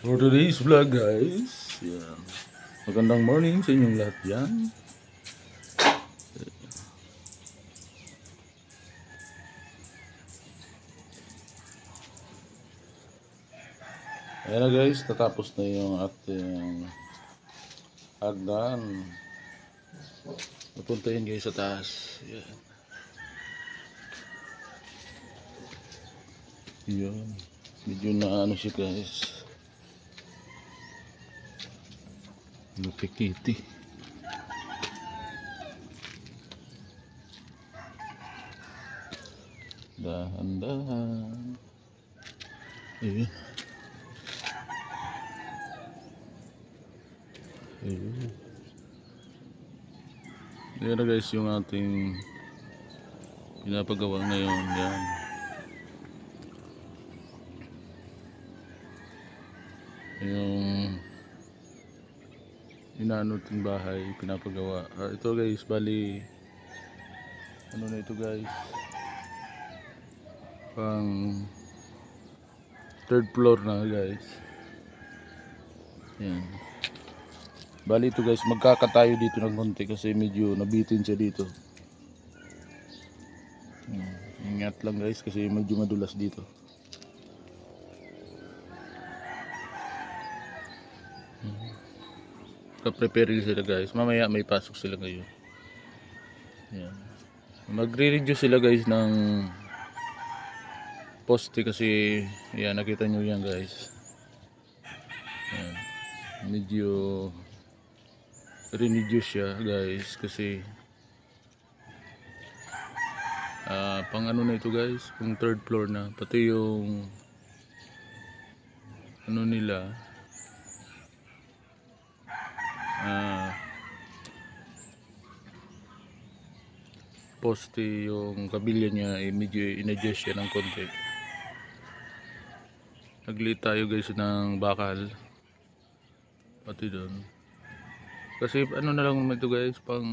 For today's vlog guys, yan. Magandang morning sa inyong lahat yan. Ayan na guys, tatapos na yung ating hagdan. Napunta yun guys sa taas. Yan. Yan. Medyo na ano siya guys. Napikiti. Dahan-dahan. Ayun. Ayun. Yan na guys yung ating pinapagawa ngayon. Yan. Yung inanuting bahay pinapagawa. Ito guys, bali ano na ito guys, pang third floor na guys. Yan. Bali ito guys, magkakatayo dito ng konti kasi medyo nabitin siya dito. Yan. Ingat lang guys kasi medyo madulas dito. Prepare sila guys, mamaya may pasok sila ngayon. Yan. Magre-reduce sila guys ng poste kasi yan, nakita nyo yan guys. Yan. Medyo reduce siya guys kasi pang ano na ito guys, pang third floor na, pati yung ano nila poste, yung kabilya niya medyo in-adjust siya ng konti. Naglit tayo guys ng bakal pati doon kasi ano na lang ito guys, pang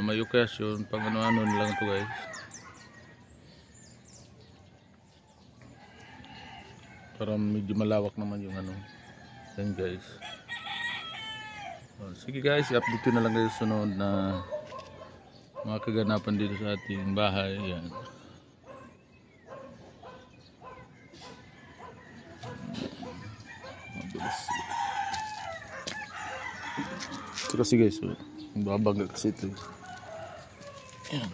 may occasion, pang ano-ano na lang ito guys. Para medyo malawak naman yung ano yan guys. Sige guys, i-update ko na lang guys sunod na mga kaganapan dito sa ating bahay. Yan. Ito kasi guys, babangga kasi ito. Yan.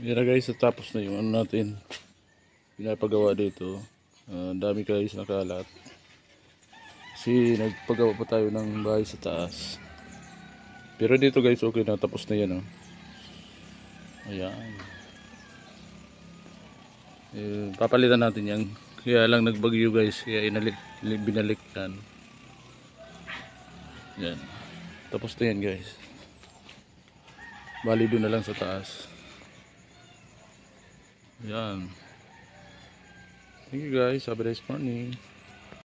Yan na guys, tapos na yung ano natin pinapagawa dito. Dami guys nakalat kasi nagpagawa pa tayo ng bahay sa taas, pero dito guys okay na, tapos na yan. Ayan, papalitan natin yan, kaya lang nagbagyo guys, kaya binalik yan. Yan, tapos na yan guys, bali doon na lang sa taas. Yan. Thank you guys. Have a nice morning.